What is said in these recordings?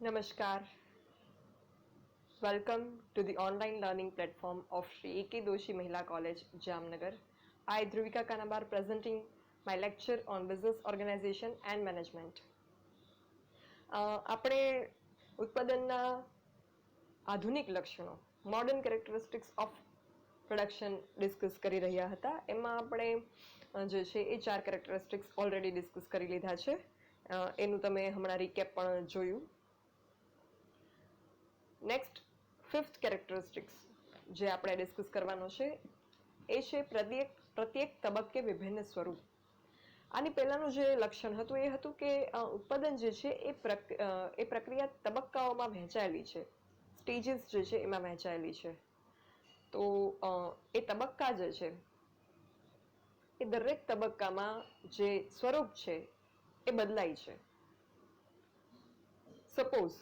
Namaskar. Welcome to the online learning platform of Sri A.K. Doshi Mahila College, Jamnagar. I, Dhruvika Kanabar, presenting my lecture on business organization and management. આપણે ઉત્પાદનના આધુનિક લક્ષણો modern characteristics of production discuss કરી રહ્યા હતા. એમાં આપણે જે છે એ 4 કેરેક્ટરિસ્ટિક્સ ઓલરેડી ડિસ્કસ કરી લીધા છે. એનું તમે હમણાં રિકેપ પણ જોયું. નેક્સ્ટ 5th કેરેક્ટરિસ્ટિક્સ જે આપણે ડિસ્કસ કરવાનો છે એ છે પ્રત્યેક તબક્કે વિભિન્ન સ્વરૂપ. આની પહેલાનું જે લક્ષણ હતું એ હતું કે ઉત્પાદન જે છે એ પ્રક્રિયા તબક્કાઓમાં વહેંચાયેલી છે, સ્ટેજીસ જે છે એમાં વહેંચાયેલી છે. તો એ તબક્કા જે છે એ દરેક તબક્કામાં જે સ્વરૂપ છે એ બદલાય છે. સપોઝ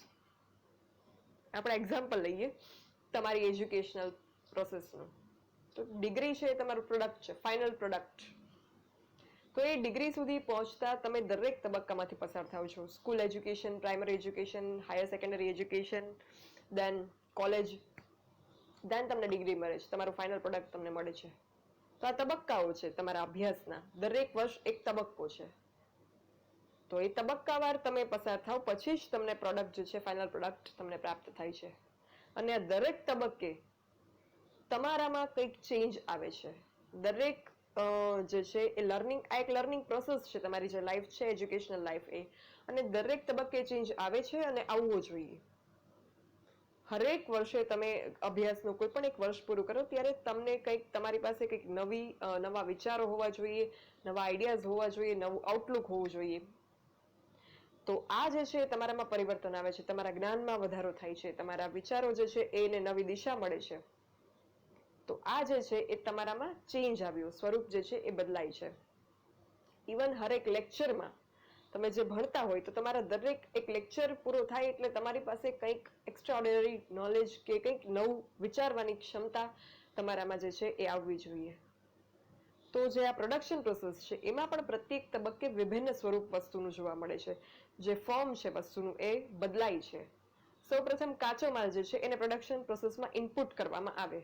આપણે એક્ઝામ્પલ લઈએ તમારી એજ્યુકેશનલ પ્રોસેસનું. તો ડિગ્રી છે એ તમારું પ્રોડક્ટ છે, ફાઇનલ પ્રોડક્ટ. તો એ ડિગ્રી સુધી પહોંચતા તમે દરેક તબક્કામાંથી પસાર થાવ છો. School education, primary education, higher secondary education, then college, then તમને ડિગ્રી મળે છે, તમારું ફાઇનલ પ્રોડક્ટ તમને મળે છે. તો આ તબક્કાઓ છે તમારા અભ્યાસના. દરેક વર્ષ એક તબક્કો છે. તો એ તબક્કાવાર તમે પસાર થાવ પછી જ તમને પ્રોડક્ટ જે છે, ફાઇનલ પ્રોડક્ટ તમને પ્રાપ્ત થાય છે. અને આ દરેક તબક્કે તમારામાં કંઈક ચેન્જ આવે છે. દરેક જે છે એ આ એક લર્નિંગ પ્રોસેસ છે તમારી જે લાઈફ છે, એજ્યુકેશનલ લાઈફ એ. અને દરેક તબક્કે ચેન્જ આવે છે અને આવવો જોઈએ. હરેક વર્ષે તમે અભ્યાસનું કોઈ પણ એક વર્ષ પૂરું કરો ત્યારે તમને કંઈક તમારી પાસે કંઈક નવા વિચારો હોવા જોઈએ, નવા આઈડિયાઝ હોવા જોઈએ, નવું આઉટલુક હોવું જોઈએ. તો આ જે છે તમારામાં પરિવર્તન આવે છે, તમારા જ્ઞાનમાં વધારો થાય છે, તમારા વિચારો જે છે એને નવી દિશા મળે છે. તો આ જે છે એ તમારામાં ચેન્જ આવ્યો, સ્વરૂપ જે છે એ બદલાય છે. ઇવન હરેક લેક્ચરમાં તમે જે ભણતા હોય તો તમારા દરેક એક લેક્ચર પૂરો થાય એટલે તમારી પાસે કંઈક એક્સ્ટ્રાઓર્ડિનરી નોલેજ કે કંઈક નવું વિચારવાની ક્ષમતા તમારામાં જે છે એ આવવી જોઈએ. તો જે આ પ્રોડક્શન પ્રોસેસ છે એમાં પણ પ્રત્યેક તબક્કે વિભિન્ન સ્વરૂપ વસ્તુનું જોવા મળે છે. જે ફોર્મ છે વસ્તુનું એ બદલાય છે. સૌપ્રથમ કાચો માલ જે છે એને પ્રોડક્શન પ્રોસેસમાં ઇનપુટ કરવામાં આવે.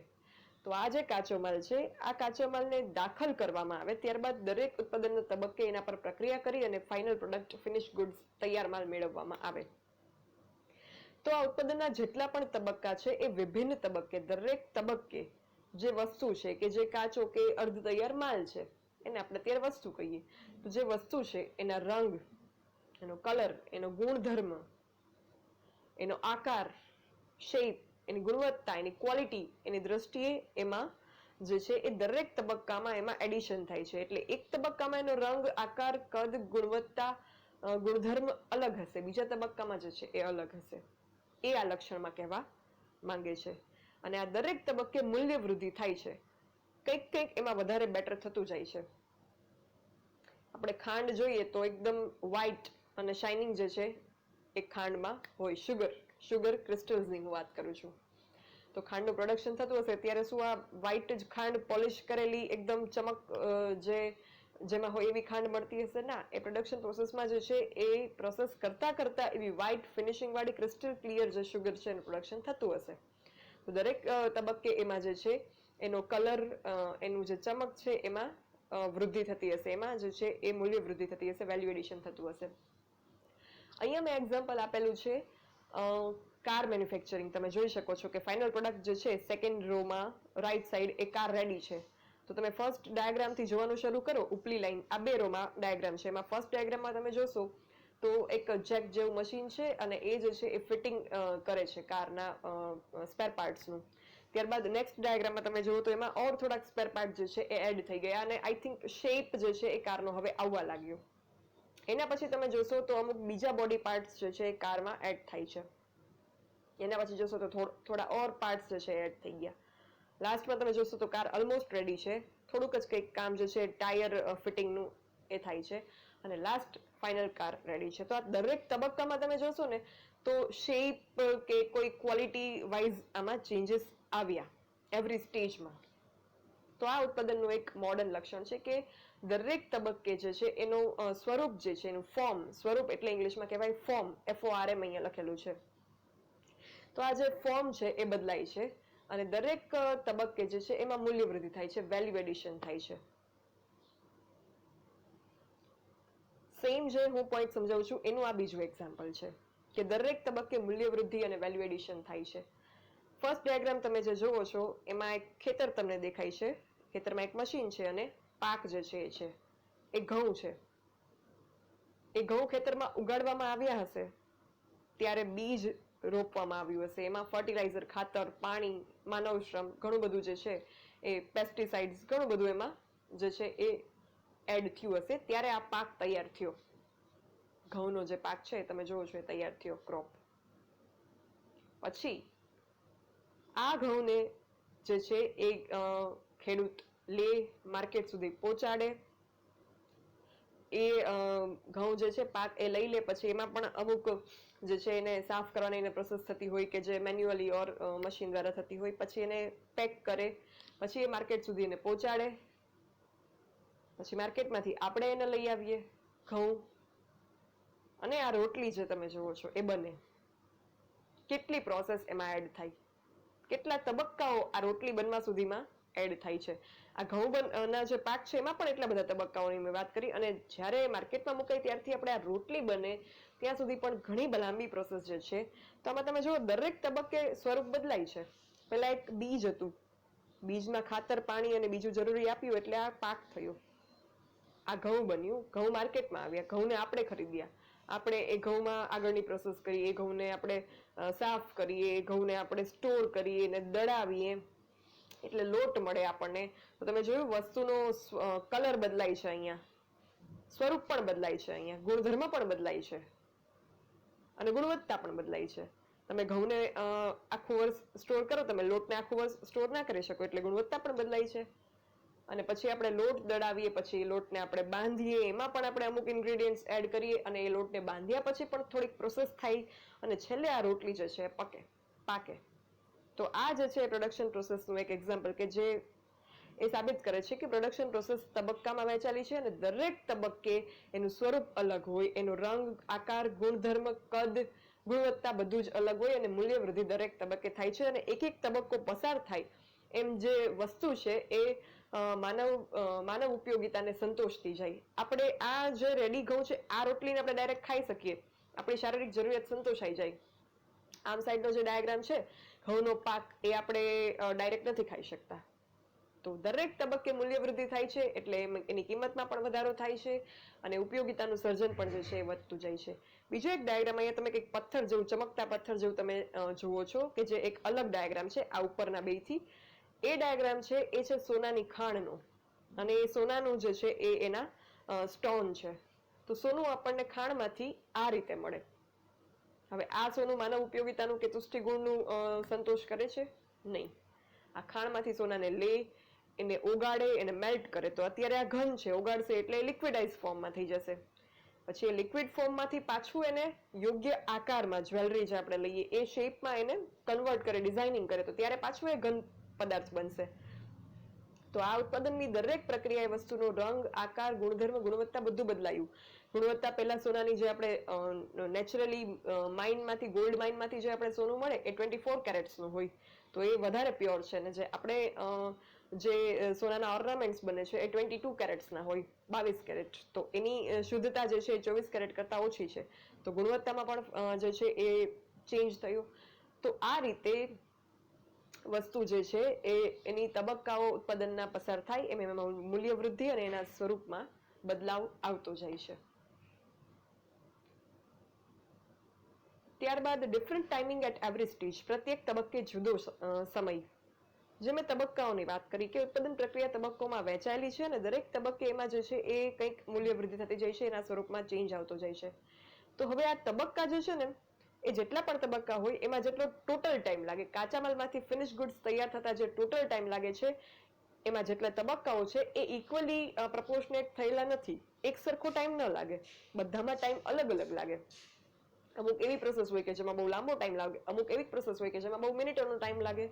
તો આ જે કાચો માલ છે, આ કાચો માલને દાખલ કરવામાં આવે, ત્યારબાદ દરેક ઉત્પાદનના તબક્કે એના પર પ્રક્રિયા કરી અને ફાઇનલ પ્રોડક્ટ, ફિનિશ ગુડ્સ, તૈયાર માલ મેળવવામાં આવે. તો આ ઉત્પાદનના જેટલા પણ તબક્કા છે એ વિભિન્ન તબક્કે, દરેક તબક્કે જે વસ્તુ છે કે જે કાચો કે અર્ધ તૈયાર માલ છે એને આપણે અત્યારે વસ્તુ કહીએ. તો જે વસ્તુ છે એના રંગ, એનો કલર, એનો ગુણધર્મ, એનો આકાર, શેપ, એની ગુણવત્તા, એની ક્વોલિટી, એની દ્રષ્ટિએ એમાં જે છે એ દરેક તબક્કામાં એમાં એડિશન થાય છે. એટલે એક તબક્કામાં એનો રંગ, આકાર, કદ, ગુણવત્તા, ગુણધર્મ અલગ હશે, બીજા તબક્કામાં જે છે એ અલગ હશે. એ આ લક્ષણમાં કહેવા માંગે છે. અને આ દરેક તબક્કે મૂલ્ય વૃદ્ધિ થાય છે. કંઈક એમાં વધારે બેટર થતું જાય છે. આપણે ખાંડ જોઈએ તો એકદમ વ્હાઈટ અને શાઇનિંગ જે છે એ ખાંડમાં હોય. શુગર ક્રિસ્ટલ્સની હું વાત કરું છું. તો ખાંડનું પ્રોડક્શન થતું હશે ત્યારે શું આ વ્હાઈટ જ ખાંડ પોલિશ કરેલી એકદમ ચમક જેમાં હોય એવી ખાંડ મળતી હશે? ના. એ પ્રોડક્શન પ્રોસેસમાં જે છે એ પ્રોસેસ કરતા એવી વ્હાઈટ ફિનિશિંગ વાળી ક્રિસ્ટલ ક્લિયર જે શુગર છે એનું પ્રોડક્શન થતું હશે. તો દરેક તબક્કે એમાં જે છે એનો કલર, એનું જે ચમક છે એમાં વૃદ્ધિ થતી હશે, એમાં જે છે એ મૂલ્ય વૃદ્ધિ થતી હશે, વેલ્યુ એડિશન થતું હશે. અહીંયા મેં એક્ઝામ્પલ આપેલું છે કાર મેન્યુફેક્ચરિંગ. તમે જોઈ શકો છો કે ફાઇનલ પ્રોડક્ટ જે છે સેકન્ડ રોમાં રાઈટ સાઈડ એ કાર રેડી છે. તો તમે ફર્સ્ટ ડાયાગ્રામથી જોવાનું શરૂ કરો, ઉપલી લાઈન આ 2 રોમાં ડાયાગ્રામ છે. એમાં ફર્સ્ટ ડાયાગ્રામમાં તમે જોશો તો એક જેક જેવું મશીન છે અને એ જે છે એ ફિટિંગ કરે છે કારના સ્પેર પાર્ટ્સનું. ત્યારબાદ નેક્સ્ટ ડાયાગ્રામમાં તમે જુઓ તો એમાં ઓર થોડાક સ્પેર પાર્ટ જે છે એ એડ થઈ ગયા અને આઈ થિંક શેપ જે છે એ કારનો હવે આવવા લાગ્યો. એના પછી તમે જોશો તો અમુક બીજા બોડી પાર્ટ્સ જે છે એ કારમાં એડ થાય છે. એના પછી જોશો તો થોડા ઓર પાર્ટ્સ જે છે એડ થઈ ગયા. લાસ્ટમાં તમે જોશો તો કાર ઓલમોસ્ટ રેડી છે. થોડુંક જ કંઈક કામ જે છે ટાયર ફિટિંગનું એ થાય છે અને લાસ્ટ ફાઇનલ કાર રેડી છે. તો આ દરેક તબક્કામાં તમે જોશો ને તો શેપ કે કોઈ ક્વોલિટી વાઇઝ આમાં ચેન્જીસ આવ્યા એવરી સ્ટેજમાં. તો આ ઉત્પાદનનું એક મોડર્ન લક્ષણ છે કે દરેક તબક્કે જે છે એનું સ્વરૂપ જે છે, એનું ફોર્મ, સ્વરૂપ એટલે ઇંગ્લિશમાં કહેવાય ફોર્મ, FORM અહીંયા લખેલું છે. તો આ જે ફોર્મ છે એ બદલાય છે અને દરેક તબક્કે જે છે એમાં મૂલ્ય વૃદ્ધિ થાય છે, વેલ્યુ એડિશન થાય છે. સેમ જે હું પોઈન્ટ સમજાવું છું એનું આ બીજું એક્ઝામ્પલ છે કે દરેક તબક્કે મૂલ્ય વૃદ્ધિ અને વેલ્યુ એડિશન થાય છે. ફર્સ્ટ ડાયાગ્રામ તમે જે જોવો છો એમાં એક ખેતર તમને દેખાય છે. ખેતરમાં એક મશીન છે અને પાક જે છે એ ઘઉં છે. એ ઘઉં ખેતરમાં ઉગાડવામાં આવ્યા હશે ત્યારે બીજ રોપવામાં આવ્યું હશે. એમાં ફર્ટિલાઇઝર, ખાતર, પાણી, માનવ શ્રમ, ઘણું બધું જે છે એ પેસ્ટિસાઇડ્સ, ઘણું બધું એમાં જે છે એ એડ થયું હશે ત્યારે આ પાક તૈયાર થયો. ઘઉંનો જે પાક છે તમે જોવો છો એ તૈયાર થયો, ક્રોપ. પછી આ ઘઉંને જે છે એ ખેડૂત લે, માર્કેટ સુધી પહોંચાડે. એ ઘઉં જે છે પાક એ લઈ લે, પછી એમાં પણ અમુક જે છે એને સાફ કરવાની એને પ્રોસેસ થતી હોય કે જે મેન્યુઅલી ઓર મશીન દ્વારા થતી હોય. પછી એને પેક કરે, પછી એ માર્કેટ સુધી એને પહોંચાડે. પછી માર્કેટમાંથી આપણે એને લઈ આવીએ ઘઉં, અને આ રોટલી જે તમે જુઓ છો એ બને. કેટલી પ્રોસેસ એમાં એડ થાય, કેટલા તબક્કાઓ આ રોટલી બનવા સુધીમાં એડ થાય છે. આ ઘઉંના જે પાક છે એમાં પણ એટલા બધા તબક્કાઓની મેં વાત કરી, અને જ્યારે માર્કેટમાં મુકાય ત્યારથી આપણે આ રોટલી બને ત્યાં સુધી પણ ઘણી લાંબી પ્રોસેસ જે છે. તો આમાં તમે જુઓ દરેક તબક્કે સ્વરૂપ બદલાય છે. પહેલા એક બીજ હતું, બીજમાં ખાતર, પાણી અને બીજું જરૂરી આપ્યું એટલે આ પાક થયો. આ ઘઉં બન્યું, ઘઉં માર્કેટમાં આવ્યા, ઘઉંને આપણે ખરીદ્યા, આપણે એ ઘઉંમાં આગળની પ્રોસેસ કરીએ, એ ઘઉંને આપણે સાફ કરીએ, એ ઘઉંને આપણે સ્ટોર કરીએ અને દળાવીએ એટલે લોટ મળે આપણને. તો તમે જોયું વસ્તુનો કલર બદલાય છે, અહીંયા સ્વરૂપ પણ બદલાય છે, અહીંયા ગુણધર્મ પણ બદલાય છે અને ગુણવત્તા પણ બદલાય છે. તમે ઘઉંને આખું વર્ષ સ્ટોર કરો, તમે લોટને આખું વર્ષ સ્ટોર ના કરી શકો એટલે ગુણવત્તા પણ બદલાય છે. અને પછી આપણે લોટ દળાવીએ, પછી એ લોટને આપણે બાંધીએ, એમાં પણ આપણે અમુક ઇન્ગ્રેડિયન્ટ્સ એડ કરીએ અને એ લોટને બાંધ્યા પછી પણ થોડીક પ્રોસેસ થાય અને છેલ્લે આ રોટલી જે છે પાકે. તો આ જે છે પ્રોડક્શન પ્રોસેસનું એક એક્ઝામ્પલ કે જે એ સાબિત કરે છે કે પ્રોડક્શન પ્રોસેસ તબક્કામાં વહેંચાયેલી છે અને દરેક તબક્કે એનું સ્વરૂપ અલગ હોય, એનો રંગ, આકાર, ગુણધર્મ, કદ, ગુણવત્તા બધું જ અલગ હોય અને મૂલ્ય વૃદ્ધિ દરેક તબક્કે થાય છે. અને એક એક તબક્કો પસાર થાય એમ જે વસ્તુ છે એ માનવ ઉપયોગિતાને સંતોષતી જાય. આપણે આ જે રેડી ઘઉં છે આ રોટલીને આપણે ડાયરેક્ટ ખાઈ શકીએ, આપણી શારીરિક જરૂરિયાત સંતોષાઈ જાય. આમ સાઈડનો જે ડાયાગ્રામ છે ઘઉંનો પાક એ આપણે ડાયરેક્ટ નથી ખાઈ શકતા. તો દરેક તબક્કે મૂલ્ય વૃદ્ધિ થાય છે એટલે એની કિંમતમાં પણ વધારો થાય છે અને ઉપયોગિતાનું સર્જન પણ જે છે એ વધતું જાય છે. બીજો એક ડાયાગ્રામ અહીંયા તમે કંઈક પથ્થર જેવું, ચમકતા પથ્થર જેવું તમે જુઓ છો કે જે એક અલગ ડાયાગ્રામ છે આ ઉપરના બેથી. એ ડાયાગ્રામ છે એ છે સોનાની ખાણનો, અને એ સોનાનું જે છે એ એના સ્ટોન છે. તો સોનું આપણને ખાણમાંથી આ રીતે મળે. હવે આ સોનું માનવ ઉપયોગિતાનું કે તુષ્ટિગુણનું સંતોષ કરે છે? નહીં. આ ખાણમાંથી સોનાને લે, એને ઓગાળે, એને મેલ્ટ કરે. તો અત્યારે આ ઘન છે, ઓગાળશે એટલે લિક્વિડાઇઝ ફોર્મમાં થઈ જશે. પછી એ લિક્વિડ ફોર્મમાંથી પાછું એને યોગ્ય આકારમાં, જ્વેલરી જે આપણે લઈએ એ શેપમાં એને કન્વર્ટ કરે, ડિઝાઇનિંગ કરે, તો ત્યારે પાછું એ ઘન પદાર્થ બનશે. તો આ ઉત્પાદનની દરેક પ્રક્રિયા એ વસ્તુનો રંગ, આકાર, ગુણધર્મ, ગુણવત્તા બધું બદલાયું. ગુણવત્તા પહેલા સોનાની જે આપણે નેચરલી માઇનમાંથી, ગોલ્ડ માઇનમાંથી જે આપણે સોનું મળે એ 24 કેરેટ્સનું હોય, તો એ વધારે પ્યોર છે. અને જે આપણે જે સોનાના ઓર્નામેન્ટ્સ બને છે એ 22 કેરેટ્સના હોય, 22 કેરેટ. તો એની શુદ્ધતા જે છે એ 24 કેરેટ કરતાં ઓછી છે. તો ગુણવત્તામાં પણ જે છે એ ચેન્જ થયું. તો આ રીતે વસ્તુ જે છે એ એની તબક્કાઓ ઉત્પાદનના પસાર થાય એમ એમાં મૂલ્ય વૃદ્ધિ અને એના સ્વરૂપમાં બદલાવ આવતો જાય છે. ત્યારબાદ different timing at every stage, પ્રત્યેક તબક્કે જુદો સમય. જે મેં તબક્કાઓની વાત કરી કે ઉત્પાદન પ્રક્રિયા તબક્કોમાં વહેંચાયેલી છે અને દરેક તબક્કે એમાં જે છે એ કંઈક મૂલ્ય વૃદ્ધિ થતી જાય છે, એના સ્વરૂપમાં ચેન્જ આવતો જાય છે. તો હવે આ તબક્કા જે છે ને એ જેટલા પણ તબક્કા હોય એમાં જેટલો ટોટલ ટાઈમ લાગે, કાચા માલમાંથી ફિનિશ ગુડ્સ તૈયાર થતા જે ટોટલ ટાઈમ લાગે છે એમાં જેટલા તબક્કાઓ છે એ ઇક્વલી પ્રપોર્શનેટ થયેલા નથી. એક સરખો ટાઈમ ન લાગે, બધામાં ટાઈમ અલગ અલગ લાગે. અમુક એવી પ્રોસેસ હોય કે જેમાં બહુ લાંબો ટાઈમ લાગે, અમુક એવી પ્રોસેસ હોય કે જેમાં બહુ મિનિટોનો ટાઈમ લાગે.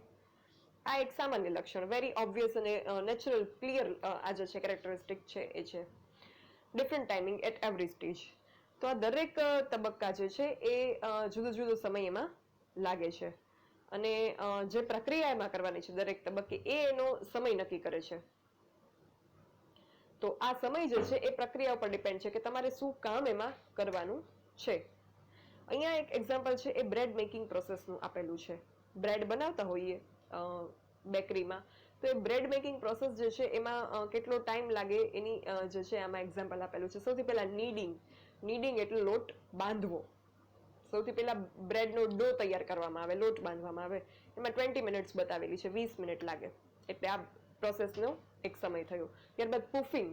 આ એક સામાન્ય લક્ષણ, વેરી ઓબ્વિયસ અને નેચરલ ક્લિયર આ જે છે કેરેક્ટરિસ્ટિક છે એ છે. Different timing at every stage. તો આ દરેક તબક્કા જે છે એ જુદો જુદો સમય એમાં લાગે છે અને જે પ્રક્રિયા એમાં કરવાની છે દરેક તબક્કે એ એનો સમય નક્કી કરે છે. તો આ સમય જે છે એ પ્રક્રિયા ઉપર ડિપેન્ડ છે કે તમારે શું કામ એમાં કરવાનું છે. અહીંયા એક એક્ઝામ્પલ છે એ બ્રેડ મેકિંગ પ્રોસેસનું આપેલું છે. બ્રેડ બનાવતા હોઈએ બેકરીમાં, તો એ બ્રેડ મેકિંગ પ્રોસેસ જે છે એમાં કેટલો ટાઈમ લાગે એની જે છે આમાં એક્ઝામ્પલ આપેલું છે. સૌથી પહેલા નીડિંગ એટલે લોટ બાંધવો. સૌથી પહેલા બ્રેડનો ડો તૈયાર કરવામાં આવે, લોટ બાંધવામાં આવે, એમાં 20 મિનિટ્સ બતાવેલી છે, 20 મિનિટ લાગે, એટલે આ પ્રોસેસનો એક સમય થયો. ત્યારબાદ પુફિંગ.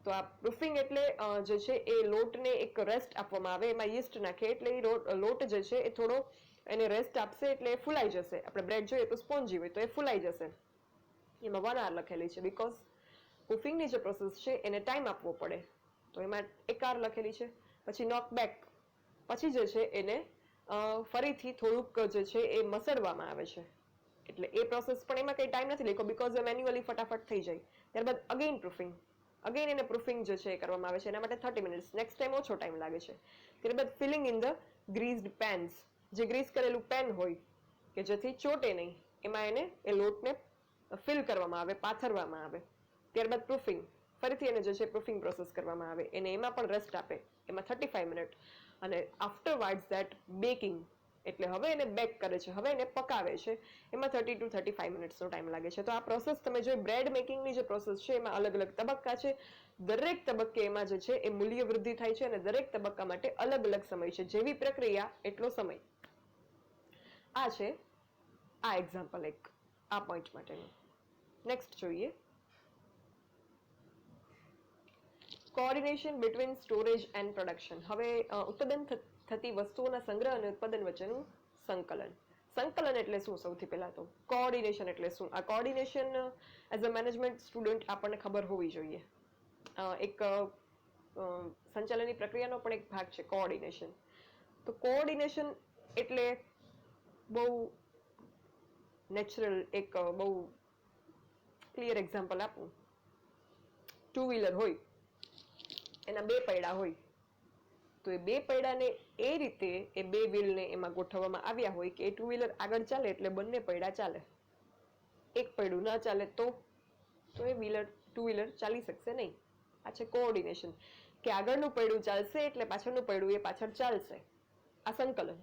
તો આ પ્રૂફિંગ એટલે જે છે એ લોટને એક રેસ્ટ આપવામાં આવે, એમાં યીસ્ટ નાખે એટલે એ લોટ જે છે એ થોડો એને રેસ્ટ આપશે એટલે એ ફૂલાઈ જશે. આપણે બ્રેડ જોઈએ તો સ્પોન્જી હોય તો એ ફૂલાઈ જશે. એમાં 1 hour લખેલી છે, બીકોઝ પુફિંગની જે પ્રોસેસ છે એને ટાઈમ આપવો પડે, તો એમાં 1 hour લખેલી છે. પછી નોક બેક, પછી જે છે એને ફરીથી થોડુંક જે છે એ મસળવામાં આવે છે, એટલે એ પ્રોસેસ પણ એમાં કંઈ ટાઈમ નથી લખ્યો, બીકોઝ મેન્યુઅલી ફટાફટ થઈ જાય. ત્યારબાદ અગેન પ્રૂફિંગ, અગેન એને પ્રૂફિંગ જે છે એ કરવામાં આવે છે, એના માટે 30 મિનિટ્સ, નેક્સ્ટ ટાઈમ ઓછો ટાઈમ લાગે છે. ત્યારબાદ ફિલિંગ ઇન ધ ગ્રીઝડ પેન્સ, જે ગ્રીસ કરેલું પેન હોય કે જેથી ચોટે નહીં, એમાં એને એ લોટને ફિલ કરવામાં આવે, પાથરવામાં આવે. ત્યારબાદ પ્રૂફિંગ, ફરીથી એને જે છે પ્રૂફિંગ પ્રોસેસ કરવામાં આવે, એને એમાં પણ રેસ્ટ આપે, એમાં 35 મિનિટ. અને આફ્ટરવર્ડ્સ ધેટ બેકિંગ, એટલે હવે એને બેક કરે છે, હવે એને પકાવે છે, એમાં 30 to 35 મિનિટ્સનો ટાઈમ લાગે છે. તો આ પ્રોસેસ તમે જો બ્રેડ મેકિંગની જે પ્રોસેસ છે એમાં અલગ અલગ તબક્કા છે, દરેક તબક્કે એમાં જે છે એ મૂલ્ય વૃદ્ધિ થાય છે અને દરેક તબક્કા માટે અલગ અલગ સમય છે, જેવી પ્રક્રિયા એટલો સમય. આ છે આ એક્ઝામ્પલ એક આ પોઈન્ટ માટેનું. નેક્સ્ટ જોઈએ, coordination between storage and production. હવે ઉત્પાદન થતી વસ્તુઓના સંગ્રહ અને ઉત્પાદન વચ્ચેનું સંકલન. સંકલન એટલે શું? સૌથી પહેલા તો કોઓર્ડિનેશન એટલે શું? આ coordination as a management student આપણને ખબર હોવી જોઈએ. એક સંચાલનની પ્રક્રિયાનો પણ એક ભાગ છે કોઓર્ડિનેશન. તો કોઓર્ડિનેશન એટલે બહુ નેચરલ એક બહુ ક્લિયર એક્ઝામ્પલ આપું. 2 વ્હીલર હોય, એના 2 પૈડા હોય, તો એ 2 પૈડાને એ રીતે એ 2 વ્હીલને એમાં ગોઠવવામાં આવ્યા હોય કે એ 2 વ્હીલર આગળ ચાલે એટલે બંને પૈડા ચાલે. એક પૈડું ના ચાલે તો એ 2 વ્હીલર ચાલી શકશે નહીં. આ છે કોઓર્ડિનેશન, કે આગળનું પૈડું ચાલશે એટલે પાછળનું પૈડું એ પાછળ ચાલશે. આ સંકલન.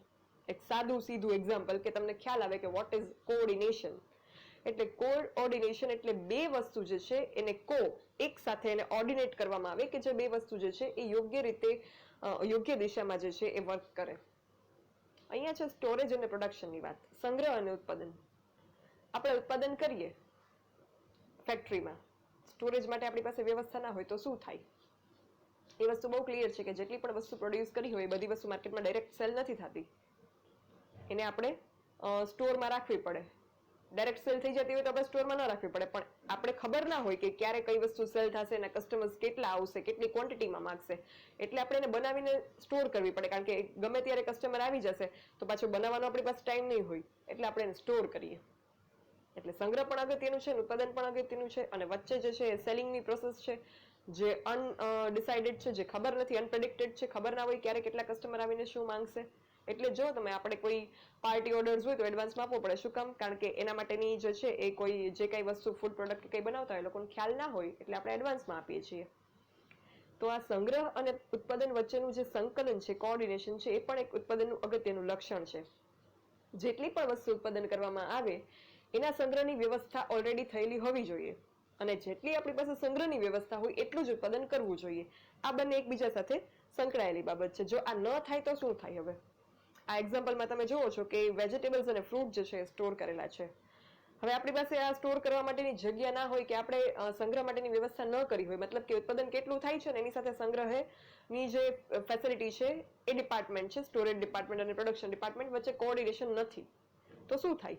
એક સાદું સીધું એક્ઝામ્પલ કે તમને ખ્યાલ આવે કે વોટ ઇઝ કોઓર્ડિનેશન. એટલે કોઓર્ડિનેશન એટલે 2 વસ્તુ જે છે એને એક સાથે એને ઓર્ડિનેટ કરવામાં આવે કે જે 2 વસ્તુ જે છે એ યોગ્ય રીતે યોગ્ય દિશામાં જે છે એ વર્ક કરે. અહીંયા છે સ્ટોરેજ અને પ્રોડક્શનની વાત, સંગ્રહ અને ઉત્પાદન. આપણે ઉત્પાદન કરીએ ફેક્ટરીમાં, સ્ટોરેજ માટે આપણી પાસે વ્યવસ્થા ના હોય તો શું થાય? એ વસ્તુ બહુ ક્લિયર છે કે જેટલી પણ વસ્તુ પ્રોડ્યુસ કરી હોય એ બધી વસ્તુ માર્કેટમાં ડાયરેક્ટ સેલ નથી થતી, એને આપણે સ્ટોરમાં રાખવી પડે. ડાયરેક્ટ સેલ થઈ જતી હોય તો આપણે સ્ટોરમાં ન રાખવી પડે, પણ આપણે ખબર ના હોય કે ક્યારે કઈ વસ્તુ સેલ થશે, એના કસ્ટમર્સ કેટલા આવશે, કેટલી ક્વોન્ટિટીમાં માંગશે, એટલે આપણે એને બનાવીને સ્ટોર કરવી પડે, કારણ કે ગમે ત્યારે કસ્ટમર આવી જશે તો પાછું બનાવવાનો આપણી પાસે ટાઈમ નહીં હોય, એટલે આપણે એને સ્ટોર કરીએ. એટલે સંગ્રહ પણ અગત્યનું છે, ઉત્પાદન પણ અગત્યનું છે, અને વચ્ચે જે છે સેલિંગની પ્રોસેસ છે જે અનડિસાઇડેડ છે, જે ખબર નથી, અનપ્રેડિક્ટેડ છે, ખબર ના હોય ક્યારે કેટલા કસ્ટમર આવીને શું માંગશે. એટલે જો તમે આપણે કોઈ પાર્ટી ઓર્ડર્સ હોય તો એડવાન્સમાં આપવો પડે. શું કામ? કારણ કે એના માટેની જે છે એ કોઈ જે કઈ વસ્તુ ફૂડ પ્રોડક્ટ કંઈ બનાવતા હોય એ લોકોને ખ્યાલ ના હોય, એટલે આપણે એડવાન્સમાં આપીએ છીએ. તો આ સંગ્રહ અને ઉત્પાદન વચ્ચેનું જે સંકલન છે, કોઓર્ડિનેશન છે, એ પણ એક ઉત્પાદનનું અગત્યનું લક્ષણ છે. જેટલી પણ વસ્તુ ઉત્પાદન કરવામાં આવે એના સંગ્રહની વ્યવસ્થા ઓલરેડી થયેલી હોવી જોઈએ, અને જેટલી આપણી પાસે સંગ્રહની વ્યવસ્થા હોય એટલું જ ઉત્પાદન કરવું જોઈએ. આ બંને એકબીજા સાથે સંકળાયેલી બાબત છે. જો આ ન થાય તો શું થાય? હવે આ એક્ઝામ્પલમાં તમે જુઓ છો કે વેજીટેબલ્સ અને ફ્રૂટ જે છે એ સ્ટોર કરેલા છે. હવે આપણી પાસે આ સ્ટોર કરવા માટેની જગ્યા ના હોય કે આપણે સંગ્રહ માટેની વ્યવસ્થા ન કરી હોય, મતલબ કે ઉત્પાદન કેટલું થાય છે ને એની સાથે સંગ્રહની જે ફેસિલિટી છે એ ડિપાર્ટમેન્ટ છે, સ્ટોરેજ ડિપાર્ટમેન્ટ અને પ્રોડક્શન ડિપાર્ટમેન્ટ વચ્ચે કોઓર્ડિનેશન નથી, તો શું થાય?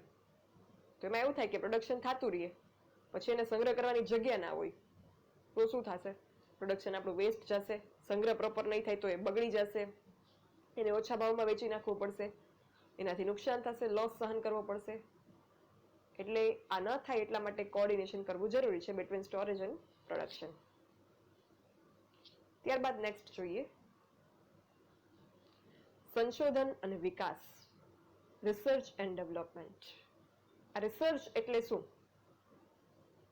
તો એમાં એવું થાય કે પ્રોડક્શન થતું રહીએ, પછી એને સંગ્રહ કરવાની જગ્યા ના હોય તો શું થશે? પ્રોડક્શન આપણું વેસ્ટ જશે, સંગ્રહ પ્રોપર નહીં થાય તો એ બગડી જશે, એને ઓછા ભાવમાં વેચી નાખવું પડશે, એનાથી નુકસાન થશે, લોસ સહન કરવો પડશે. એટલે આ ન થાય એટલા માટે કોઓર્ડિનેશન કરવું જરૂરી છે બિટવીન સ્ટોરેજ એન્ડ પ્રોડક્શન. ત્યારબાદ નેક્સ્ટ જોઈએ સંશોધન અને વિકાસ, રિસર્ચ એન્ડ ડેવલપમેન્ટ. આ રિસર્ચ એટલે શું?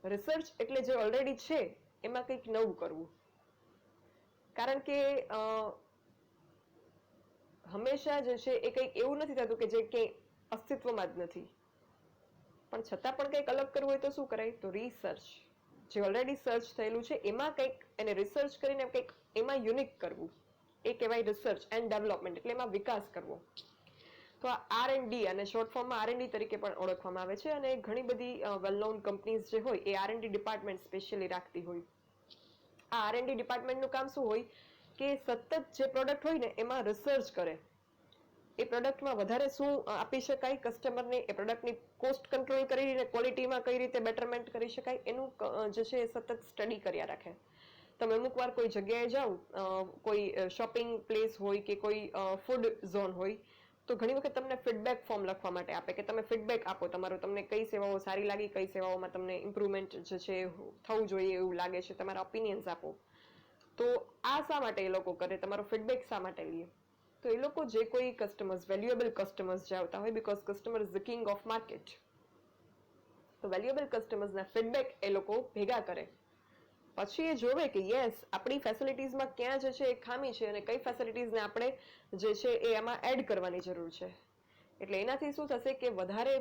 રિસર્ચ એટલે જે ઓલરેડી છે એમાં કંઈક નવું કરવું. કારણ કે હંમેશા જે છે એ કંઈક એવું નથી થતું કે જે કંઈ અસ્તિત્વમાં જ નથી, પણ છતાં પણ કંઈક અલગ કરવું હોય તો શું કરાય? તો રિસર્ચ. જે ઓલરેડી સર્ચ થયેલું છે એમાં કંઈક એને રિસર્ચ કરીને કંઈક એમાં યુનિક કરવું, એ કહેવાય રિસર્ચ એન્ડ ડેવલપમેન્ટ, એટલે એમાં વિકાસ કરવો. તો આ R&D અને શોર્ટ ફોર્મમાં R&D તરીકે પણ ઓળખવામાં આવે છે અને ઘણી બધી વેલ નોન કંપનીઝ જે હોય એ R&D ડિપાર્ટમેન્ટ સ્પેશિયલી રાખતી હોય. આ R&D ડિપાર્ટમેન્ટનું કામ શું હોય કે સતત જે પ્રોડક્ટ હોય ને એમાં રિસર્ચ કરે. એ પ્રોડક્ટમાં વધારે શું આપી શકાય કસ્ટમરને, એ પ્રોડક્ટની કોસ્ટ કંટ્રોલ કરીને ક્વોલિટીમાં કઈ રીતે બેટરમેન્ટ કરી શકાય એનું જે છે એ સતત સ્ટડી કર્યા રાખે. તમે અમુક વાર કોઈ જગ્યાએ જાઓ, કોઈ શોપિંગ પ્લેસ હોય કે કોઈ ફૂડ ઝોન હોય, તો ઘણી વખત તમને ફીડબેક ફોર્મ લખવા માટે આપે કે તમે ફીડબેક આપો તમારું, તમને કઈ સેવાઓ સારી લાગી, કઈ સેવાઓમાં તમને ઇમ્પ્રુવમેન્ટ જે છે થવું જોઈએ એવું લાગે છે, તમારા ઓપિનિયન્સ આપો. તો આ શા માટે એ લોકો કરે, તમારો ફીડબેક શા માટે લે? તો એ લોકો જે કોઈ કસ્ટમર્સ, વેલ્યુએબલ કસ્ટમર્સ જે આવતા હોય, because customer is the king of market, તો વેલ્યુએબલ કસ્ટમર્સના ફીડબેક એ લોકો ભેગા કરે. પછી એ જોવે કે યસ આપણી ફેસિલિટીઝમાં ક્યાં જે છે એ ખામી છે અને કઈ ફેસિલિટીઝને આપણે જે છે એ એમાં એડ કરવાની જરૂર છે. એટલે એનાથી શું થશે કે વધારે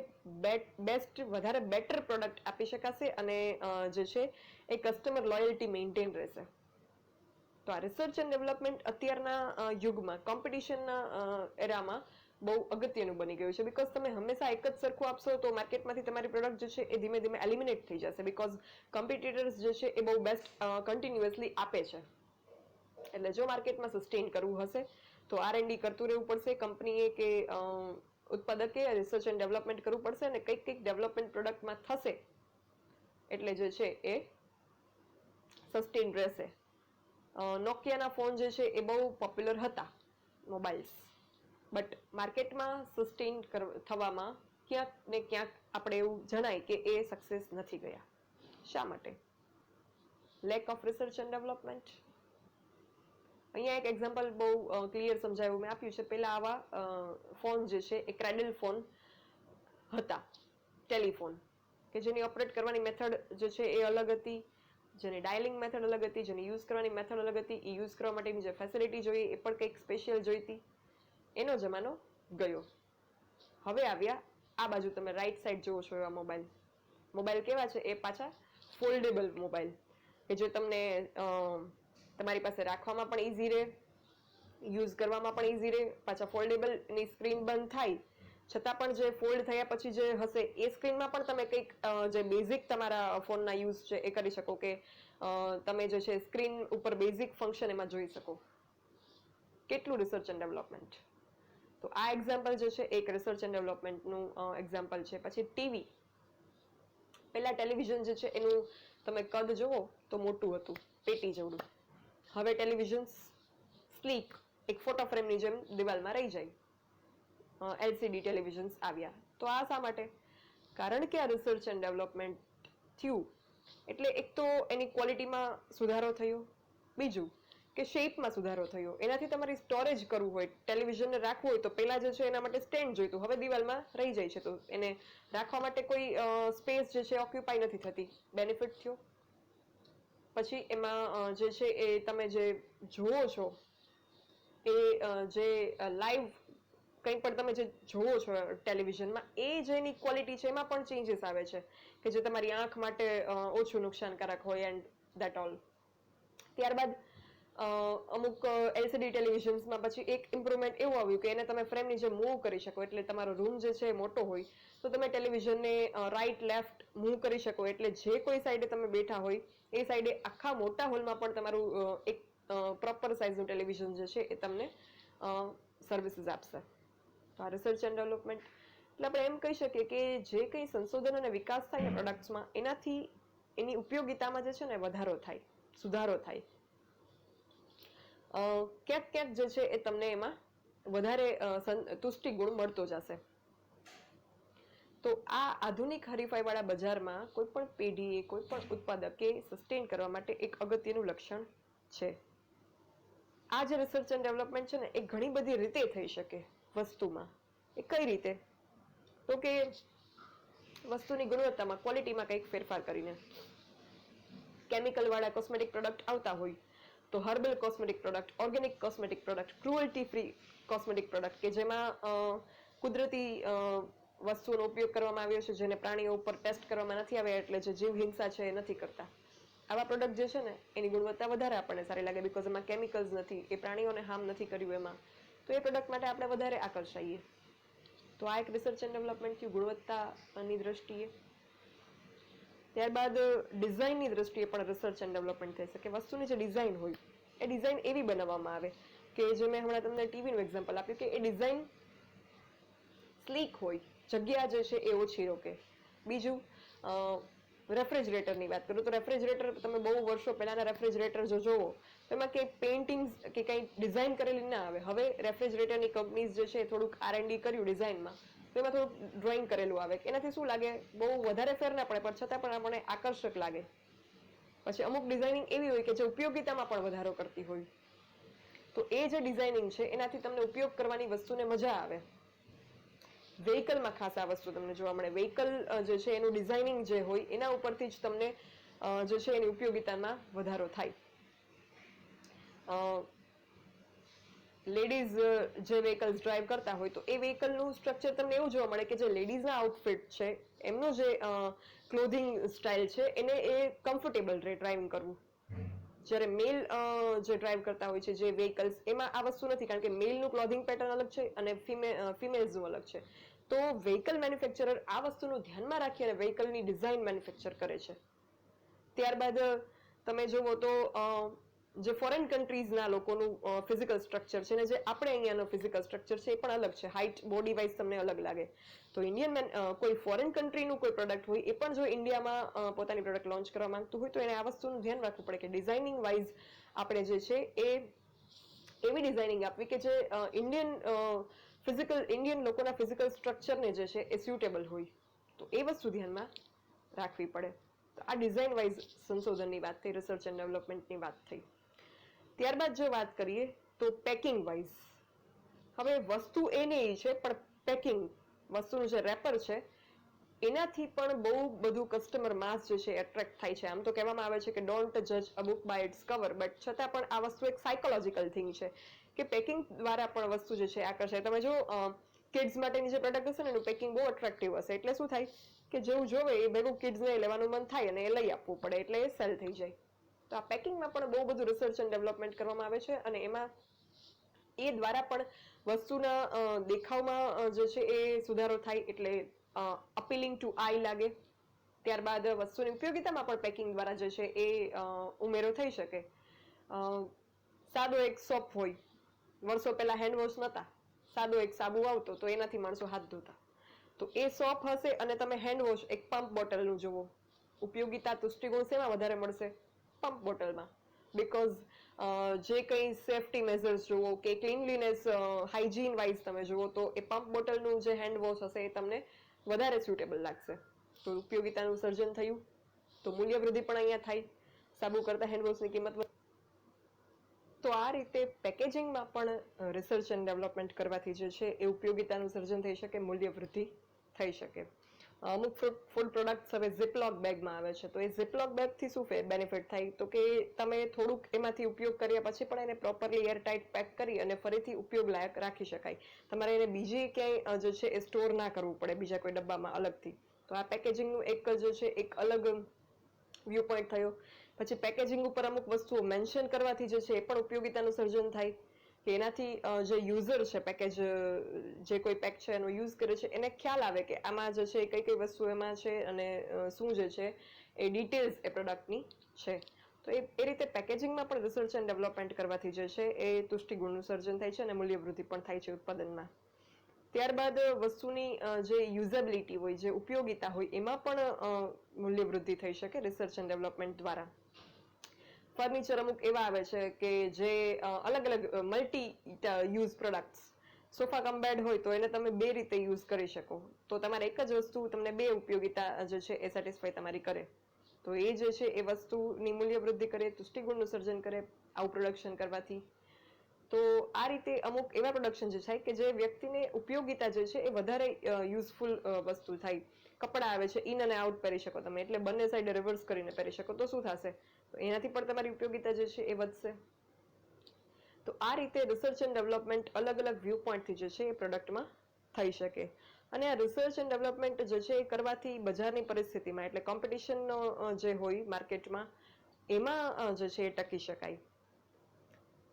બેસ્ટ, વધારે બેટર પ્રોડક્ટ આપી શકાશે અને જે છે એ કસ્ટમર લોયલ્ટી મેન્ટેન રહેશે. તો આ રિસર્ચ એન્ડ ડેવલપમેન્ટ અત્યારના યુગમાં, કોમ્પિટિશનના એરામાં બહુ અગત્યનું બની ગયું છે. બીકોઝ તમે હંમેશા એક જ સરખું આપશો તો માર્કેટમાંથી તમારી પ્રોડક્ટ જે છે એ ધીમે ધીમે એલિમિનેટ થઈ જશે. બીકોઝ કોમ્પિટિટર્સ જે છે એ બહુ બેસ્ટ કન્ટિન્યુઅસલી આપે છે. એટલે જો માર્કેટમાં સસ્ટેન કરવું હશે તો R&D કરતું રહેવું પડશે કંપનીએ કે ઉત્પાદકે, રિસર્ચ એન્ડ ડેવલપમેન્ટ કરવું પડશે અને કંઈક ડેવલપમેન્ટ પ્રોડક્ટમાં થશે એટલે જે છે એ સસ્ટેન રહેશે. નોકિયાના ફોન જે છે એ બહુ પોપ્યુલર હતા, મોબાઈલ્સ, બટ માર્કેટમાં સસ્ટેન થવામાં ક્યાંક ને ક્યાંક આપણે એવું જણાય કે એ સક્સેસ નથી ગયા. શા માટે? Lack of research and development. અહીંયા એક એક્ઝામ્પલ બહુ ક્લિયર સમજાવ્યું મેં આપ્યું છે. પહેલા આવા ફોન જે છે એ ક્રેડલ ફોન હતા, ટેલિફોન, કે જેની ઓપરેટ કરવાની મેથડ જે છે એ અલગ હતી, જેની ડાયલિંગ મેથડ અલગ હતી, જેની યુઝ કરવાની મેથડ અલગ હતી, એ યુઝ કરવા માટેની જે ફેસિલિટી જોઈએ એ પણ કંઈક સ્પેશિયલ જોઈતી. એનો જમાનો ગયો. હવે આવ્યા આ બાજુ, તમે રાઈટ સાઈડ જુઓ છો એવા મોબાઈલ. મોબાઈલ કેવા છે? એ પાછા ફોલ્ડેબલ મોબાઈલ, કે જે તમને તમારી પાસે રાખવામાં પણ ઇઝી રહે, યુઝ કરવામાં પણ ઇઝી રહે, પાછા ફોલ્ડેબલ, એની સ્ક્રીન બંધ થાય છતાં પણ જે ફોલ્ડ થયા પછી જે હશે એ સ્ક્રીનમાં પણ તમે કંઈક જે બેઝિક તમારા ફોનના યુઝ છે એ કરી શકો, કે તમે જે છે સ્ક્રીન ઉપર બેઝિક ફંક્શન એમાં જોઈ શકો. કેટલું રિસર્ચ એન્ડ ડેવલપમેન્ટ. તો આ એક્ઝામ્પલ જે છે એક રિસર્ચ એન્ડ ડેવલપમેન્ટનું એક્ઝામ્પલ છે. પછી ટીવી. પહેલા ટેલિવિઝન જે છે એનું તમે કદ જુઓ તો મોટું હતું, પેટી જેવડું. હવે ટેલિવિઝન સ્લીક, એક ફોટો ફ્રેમની જેમ દિવાલમાં રહી જાય. LCD ટેલિવિઝન્સ આવ્યા. તો આ શા માટે? કારણ કે આ રિસર્ચ એન્ડ ડેવલપમેન્ટ થયું એટલે એક તો એની ક્વોલિટીમાં સુધારો થયો, બીજું કે શેપમાં સુધારો થયો. એનાથી તમારી સ્ટોરેજ કરવું હોય, ટેલિવિઝનને રાખવું હોય તો પહેલા જે છે એના માટે સ્ટેન્ડ જોઈતું, હવે દિવાલમાં રહી જાય છે તો એને રાખવા માટે કોઈ સ્પેસ જે છે ઓક્યુપાય નથી થતી. બેનિફિટ થયો. પછી એમાં જે છે એ તમે જે જુઓ છો એ જે લાઈવ કંઈ પણ તમે જે જોવો છો ટેલિવિઝનમાં, એ જેની ક્વોલિટી છે એમાં પણ ચેન્જીસ આવે છે કે જે તમારી આંખ માટે ઓછું નુકસાનકારક હોય એન્ડ ધેટ ઓલ. ત્યારબાદ અમુક LCD ટેલિવિઝન્સમાં પછી એક ઇમ્પ્રુવમેન્ટ એવું આવ્યું કે એને તમે ફ્રેમની જેમ મૂવ કરી શકો. એટલે તમારો રૂમ જે છે એ મોટો હોય તો તમે ટેલિવિઝનને રાઈટ લેફ્ટ મૂવ કરી શકો. એટલે જે કોઈ સાઈડે તમે બેઠા હોય એ સાઈડે આખા મોટા હોલમાં પણ તમારું એક પ્રોપર સાઇઝનું ટેલિવિઝન જે છે એ તમને સર્વિસીસ આપશે. તો આ રિસર્ચ એન્ડ ડેવલપમેન્ટ. એટલે આપણે એમ કહી શકીએ કે જે કંઈ સંશોધન અને વિકાસ થાય ને પ્રોડક્ટ્સમાં, એનાથી એની ઉપયોગિતામાં જે છે ને વધારો થાય, સુધારો થાય. ક્યાંક ક્યાંક જે છે એ તમને એમાં વધારે તુષ્ટિ ગુણ મળતો જશે. તો આ આધુનિક હરીફાઈવાળા બજારમાં કોઈ પણ પેઢીએ કોઈ પણ ઉત્પાદકે સસ્ટેન કરવા માટે એક અગત્યનું લક્ષણ છે. આ જે રિસર્ચ એન્ડ ડેવલપમેન્ટ છે ને એ ઘણી બધી રીતે થઈ શકે વસ્તુમાં. એ કઈ રીતે? તો કે વસ્તુની ગુણવત્તામાં, ક્વોલિટીમાં કંઈક ફેરફાર કરીને. કેમિકલ વાળા કોસ્મેટિક પ્રોડક્ટ આવતા હોય તો herbal cosmetic product, organic cosmetic product, cruelty free cosmetic product કે જેમાં કુદરતી વસ્તુઓનો ઉપયોગ કરવામાં આવ્યો છે જેને પ્રાણીઓ ઉપર ટેસ્ટ કરવામાં નથી આવ્યા એટલે જે જીવ હિંસા છે એ નથી કરતા. આવા પ્રોડક્ટ જે છે ને એની ગુણવત્તા વધારે આપણને સારી લાગે બીકોઝ એમાં કેમિકલ્સ નથી, એ પ્રાણીઓને હાર્મ નથી કર્યું એમાં, તો એ પ્રોડક્ટ માટે આપણે વધારે આકર્ષાઈએ. તો આ એક રિસર્ચ એન્ડ ડેવલપમેન્ટ થયું ગુણવત્તાની દ્રષ્ટિએ. ત્યારબાદ ડિઝાઇનની દ્રષ્ટિએ પણ રિસર્ચ એન્ડ ડેવલપમેન્ટ થઈ શકે. વસ્તુની જે ડિઝાઇન હોય એ ડિઝાઇન એવી બનાવવામાં આવે કે જે મેં હમણાં તમને ટીવીનું એક્ઝામ્પલ આપ્યું કે એ ડિઝાઇન સ્લીક હોય, જગ્યા જે છે એ ઓછી રોકે. બીજું રેફ્રિજરેટરની વાત કરું તો રેફ્રિજરેટર તમે બહુ વર્ષો પહેલાના રેફ્રિજરેટર જો જોવો તો એમાં કંઈ પેઇન્ટિંગ્સ કે કંઈ ડિઝાઇન કરેલી ના આવે. હવે રેફ્રિજરેટરની કંપનીઝ જે છે થોડુંક R&D કર્યું ડિઝાઇનમાં તો એમાં થોડુંક ડ્રોઈંગ કરેલું આવે. એનાથી શું લાગે, બહુ વધારે ફેર ના પડે પણ છતાં પણ આપણને આકર્ષક લાગે. પછી અમુક ડિઝાઇનિંગ એવી હોય કે જે ઉપયોગિતામાં પણ વધારો કરતી હોય. તો એ જે ડિઝાઇનિંગ છે એનાથી તમને ઉપયોગ કરવાની વસ્તુને મજા આવે. વેહિકલમાં ખાસ આ વસ્તુ તમને જોવા મળે. વેહિકલ જે છે એનું ડિઝાઇનિંગ જે હોય એના ઉપરથી જ તમને જે છે એની ઉપયોગિતામાં વધારો થાય. લેડીઝ જે વ્હીકલ્સ ડ્રાઈવ કરતા હોય તો એ વ્હીકલનું સ્ટ્રક્ચર તમને એવું જોવા મળે કે જે લેડીઝના આઉટફિટ છે એમનું જે ક્લોધિંગ સ્ટાઇલ છે એને એ કમ્ફર્ટેબલ રહે ડ્રાઇવિંગ કરવું. જ્યારે મેલ જે ડ્રાઈવ કરતા હોય છે જે વ્હીકલ્સ એમાં આ વસ્તુ નથી કારણ કે મેલનું ક્લોધિંગ પેટર્ન અલગ છે અને ફિમેલ્સનું અલગ છે. તો વ્હીકલ મેન્યુફેક્ચરર આ વસ્તુનું ધ્યાનમાં રાખી અને વ્હીકલની ડિઝાઇન મેન્યુફેક્ચર કરે છે. ત્યારબાદ તમે જુઓ તો જે ફોરેન કન્ટ્રીઝના લોકોનું ફિઝિકલ સ્ટ્રક્ચર છે ને જે આપણે અહીંયાનું ફિઝિકલ સ્ટ્રક્ચર છે એ પણ અલગ છે. હાઇટ બોડી વાઇઝ તમને અલગ લાગે. તો ઇન્ડિયન કોઈ ફોરેન કન્ટ્રીનું કોઈ પ્રોડક્ટ હોય એ પણ જો ઇન્ડિયામાં પોતાની પ્રોડક્ટ લોન્ચ કરવા માંગતું હોય તો એને આ વસ્તુનું ધ્યાન રાખવું પડે કે ડિઝાઇનિંગ વાઇઝ આપણે જે છે એ એવી ડિઝાઇનિંગ આપવી કે જે ઇન્ડિયન લોકોના ફિઝિકલ સ્ટ્રક્ચરને જે છે એ સ્યુટેબલ હોય. તો એ વસ્તુ ધ્યાનમાં રાખવી પડે. તો આ ડિઝાઇન વાઇઝ સંશોધનની વાત થઈ, રિસર્ચ એન્ડ ડેવલપમેન્ટની વાત થઈ. ત્યારબાદ જો વાત કરીએ તો પેકિંગ વાઇઝ. હવે વસ્તુ એ નહીં છે પણ પેકિંગ વસ્તુનું જે રેપર છે એનાથી પણ બહુ બધું કસ્ટમર માસ જે છે એટ્રેક્ટ થાય છે. આમ તો કહેવામાં આવે છે કે ડોન્ટ જજ a book by its cover, but છતાં પણ આ વસ્તુ એક સાયકોલોજીકલ થિંગ છે કે પેકિંગ દ્વારા પણ વસ્તુ જે છે આકર્ષાય. તમે જો કિડ્સ માટેની જે પ્રોડક્ટ હશે ને એનું પેકિંગ બહુ અટ્રેક્ટિવ હશે એટલે શું થાય કે જેવું જોવે એ ભેગું કિડ્સને લેવાનું મન થાય અને એ લઈ આપવું પડે એટલે એ સેલ થઈ જાય. તો આ પેકિંગમાં પણ બહુ બધું રિસર્ચ એન્ડ ડેવલપમેન્ટ કરવામાં આવે છે અને એમાં એ દ્વારા પણ વસ્તુના દેખાવમાં જે છે એ સુધારો થાય એટલે અપીલિંગ ટુ આઈ લાગે. ત્યારબાદ વસ્તુની ઉપયોગિતામાં પણ પેકિંગ દ્વારા જે છે એ ઉમેરો થઈ શકે. સાદો એક સોપ હોય, વર્ષો પહેલા હેન્ડવોશ નહોતા, સાદો એક સાબુ આવતો તો એનાથી માણસો હાથ ધોતા. તો એ સોપ હશે અને તમે હેન્ડવોશ એક પંપ બોટલનું જુઓ, ઉપયોગિતા તુષ્ટિગુણ શેમાં વધારે મળશે? પંપ બોટલમાં. બીકોઝ જે કંઈ સેફટી મેઝર્સ જુઓ કે ક્લીનલીનેસ હાઇજીન વાઇઝ તમે જુઓ તો એ પંપ બોટલનું જે હેન્ડવોશ હશે એ તમને વધારે સ્યુટેબલ લાગશે. તો ઉપયોગિતાનું સર્જન થયું તો મૂલ્ય વૃદ્ધિ પણ અહીંયા થાય. સાબુ કરતા હેન્ડવોશની કિંમત. તો આ રીતે પેકેજિંગમાં પણ રિસર્ચ એન્ડ ડેવલપમેન્ટ કરવાથી જે છે એ ઉપયોગિતાનું સર્જન થઈ શકે, મૂલ્ય વૃદ્ધિ થઈ શકે. અમુક ફૂડ પ્રોડક્ટ્સ હવે ઝિપલોક બેગમાં આવે છે તો એ ઝિપલોક બેગથી શું બેનિફિટ થાય તો કે તમે થોડુંક એમાંથી ઉપયોગ કર્યા પછી પણ એને પ્રોપરલી એરટાઇટ પેક કરી અને ફરીથી ઉપયોગ લાયક રાખી શકાય. તમારે એને બીજી ક્યાંય જે છે એ સ્ટોર ના કરવું પડે બીજા કોઈ ડબ્બામાં અલગથી. તો આ પેકેજિંગનું એક જે છે એક અલગ વ્યૂ પોઈન્ટ થયો. પછી પેકેજિંગ ઉપર અમુક વસ્તુઓ મેન્શન કરવાથી જે છે એ પણ ઉપયોગિતાનું સર્જન થાય કે એનાથી જે યુઝર છે પેકેજ જે કોઈ પેક છે એનો યુઝ કરે છે એને ખ્યાલ આવે કે આમાં જે છે કઈ કઈ વસ્તુ એમાં છે અને શું જે છે એ ડિટેલ્સ એ પ્રોડક્ટની છે. તો એ રીતે પેકેજિંગમાં પણ રિસર્ચ એન્ડ ડેવલપમેન્ટ કરવાથી જે છે એ તુષ્ટિગુણનું સર્જન થાય છે અને મૂલ્ય વૃદ્ધિ પણ થાય છે ઉત્પાદનમાં. ત્યારબાદ વસ્તુની જે યુઝેબિલિટી હોય, જે ઉપયોગિતા હોય એમાં પણ મૂલ્ય વૃદ્ધિ થઈ શકે રિસર્ચ એન્ડ ડેવલપમેન્ટ દ્વારા. ફર્નિચર અમુક એવા આવે છે કે જે અલગ અલગ multi use products, sofa cum bed હોય તો એને તમે બે રીતે યુઝ કરી શકો. તો તમારે એક જ વસ્તુ તમને બે ઉપયોગિતા જે છે એ સેટિસ્ફાય તમારી કરે. તો એ જે છે એ વસ્તુની મૂલ્ય વૃદ્ધિ કરે, તુષ્ટિગુણનું સર્જન કરે આવું પ્રોડક્શન કરવાથી. તો આ રીતે અમુક એવા પ્રોડક્શન જે છે કે જે વ્યક્તિને ઉપયોગિતા જે છે એ વધારે યુઝફુલ વસ્તુ થાય. કપડાં આવે છે, ઇન અને આઉટ પહેરી શકો તમે, એટલે બંને સાઈડે રિવર્સ કરીને પહેરી શકો. તો શું થશે? તો એનાથી પણ તમારી ઉપયોગિતા જે છે એ વધશે. તો આ રીતે રિસર્ચ એન્ડ ડેવલપમેન્ટ અલગ અલગ વ્યૂ પોઈન્ટથી જે છે એ પ્રોડક્ટમાં થઈ શકે. અને આ રિસર્ચ એન્ડ ડેવલપમેન્ટ જે છે એ કરવાથી બજારની પરિસ્થિતિમાં, એટલે કોમ્પિટિશનનો જે હોય માર્કેટમાં, એમાં જે છે એ ટકી શકાય.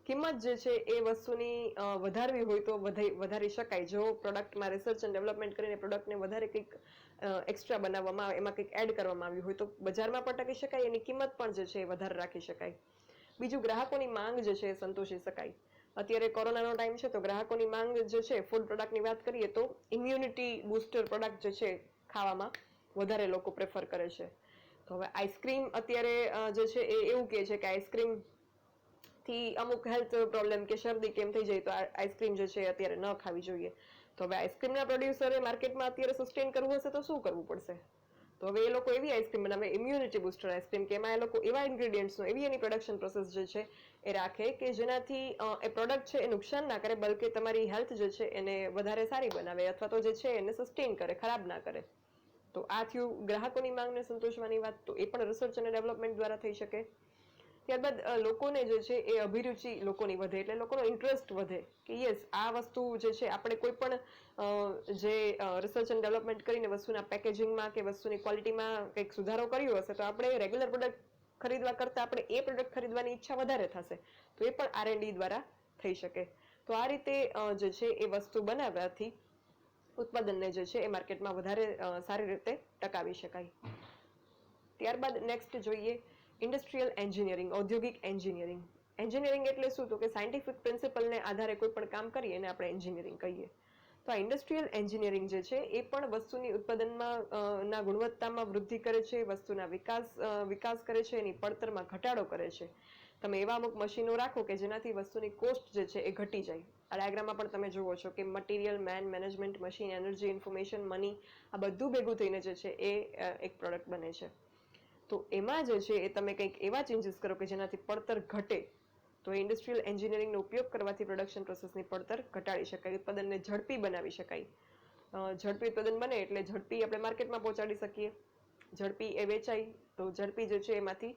કિંમત જે છે એ વસ્તુની વધારવી હોય તો વધારી શકાય. જો પ્રોડક્ટમાં રિસર્ચ એન્ડ ડેવલપમેન્ટ કરીને પ્રોડક્ટને વધારે કંઈક એક્સ્ટ્રા બનાવવામાં આવે, એમાં કંઈક એડ કરવામાં આવ્યું હોય તો બજારમાં પણ ટકી શકાય, એની કિંમત પણ જે છે એ વધારે રાખી શકાય. બીજું, ગ્રાહકોની માંગ જે છે એ સંતોષી શકાય. અત્યારે કોરોનાનો ટાઈમ છે તો ગ્રાહકોની માંગ જે છે ફૂડ પ્રોડક્ટની વાત કરીએ તો ઇમ્યુનિટી બુસ્ટર પ્રોડક્ટ જે છે ખાવામાં વધારે લોકો પ્રેફર કરે છે. તો હવે આઈસ્ક્રીમ અત્યારે જે છે એ એવું કહે છે કે આઈસ્ક્રીમ થી અમુક હેલ્થ પ્રોબ્લેમ કે શરદી કેમ થઈ જાય તો આઈસ્ક્રીમ જે છે અત્યારે ન ખાવી જોઈએ. તો હવે આઈસ્ક્રીમના પ્રોડ્યુસરે માર્કેટમાં અત્યારે સસ્ટેન કરવું હશે તો શું કરવું પડશે? તો હવે એ લોકો એવી આઈસ્ક્રીમ બનાવે, ઇમ્યુનિટી બુસ્ટર આઈસ્ક્રીમ, કે એમાં એ લોકો એવા ઇન્ગ્રેડિયન્ટ્સનો, એવી એની પ્રોડક્શન પ્રોસેસ જે છે એ રાખે કે જેનાથી એ પ્રોડક્ટ છે એ નુકસાન ના કરે, બલકે તમારી હેલ્થ જે છે એને વધારે સારી બનાવે, અથવા તો જે છે એને સસ્ટેન કરે, ખરાબ ના કરે. તો આ થયું ગ્રાહકોની માંગને સંતોષવાની વાત. તો એ પણ રિસર્ચ અને ડેવલપમેન્ટ દ્વારા થઈ શકે. ત્યારબાદ લોકોને જે છે એ અભિરુચિ લોકોની વધે, એટલે લોકોનો ઇન્ટરેસ્ટ વધે કે યસ, આ વસ્તુ જે છે આપણે કોઈ પણ જે રિસર્ચ એન્ડ ડેવલપમેન્ટ કરીને વસ્તુના પેકેજિંગમાં કે વસ્તુની ક્વોલિટીમાં કંઈક સુધારો કર્યો હશે તો આપણે રેગ્યુલર પ્રોડક્ટ ખરીદવા કરતાં આપણે એ પ્રોડક્ટ ખરીદવાની ઈચ્છા વધારે થશે. તો એ પણ R&D દ્વારા થઈ શકે. તો આ રીતે જે છે એ વસ્તુ બનાવવાથી ઉત્પાદનને જે છે એ માર્કેટમાં વધારે સારી રીતે ટકાવી શકાય. ત્યારબાદ નેક્સ્ટ જોઈએ ઇન્ડસ્ટ્રીયલ એન્જિનિયરિંગ, ઔદ્યોગિક એન્જિનિયરિંગ. એન્જિનિયરિંગ એટલે શું? તો કે સાયન્ટિફિક પ્રિન્સિપલને આધારે કોઈ પણ કામ કરીએ એને આપણે એન્જિનિયરિંગ કહીએ. તો આ ઇન્ડસ્ટ્રીયલ એન્જિનિયરિંગ જે છે એ પણ વસ્તુની ઉત્પાદનમાં ના ગુણવત્તામાં વૃદ્ધિ કરે છે, વસ્તુના વિકાસ કરે છે, એની પડતરમાં ઘટાડો કરે છે. તમે એવા અમુક મશીનો રાખો કે જેનાથી વસ્તુની કોસ્ટ જે છે એ ઘટી જાય. આ ડાયાગ્રામમાં પણ તમે જુઓ છો કે material, man, management, machine, energy, information, money, આ બધું ભેગું થઈને જે છે એ એક પ્રોડક્ટ બને છે. તો એમાં જે છે એ તમે કંઈક એવા ચેન્જીસ કરો કે જેનાથી પડતર ઘટે, તો ઇન્ડસ્ટ્રીયલ એન્જિનિયરિંગનો ઉપયોગ કરવાથી પ્રોડક્શન પ્રોસેસની પડતર ઘટાડી શકાય, ઉત્પાદનને ઝડપી બનાવી શકાય. ઝડપી ઉત્પાદન બને એટલે ઝડપી આપણે માર્કેટમાં પહોંચાડી શકીએ, ઝડપી એ વેચાય તો ઝડપી જે છે એમાંથી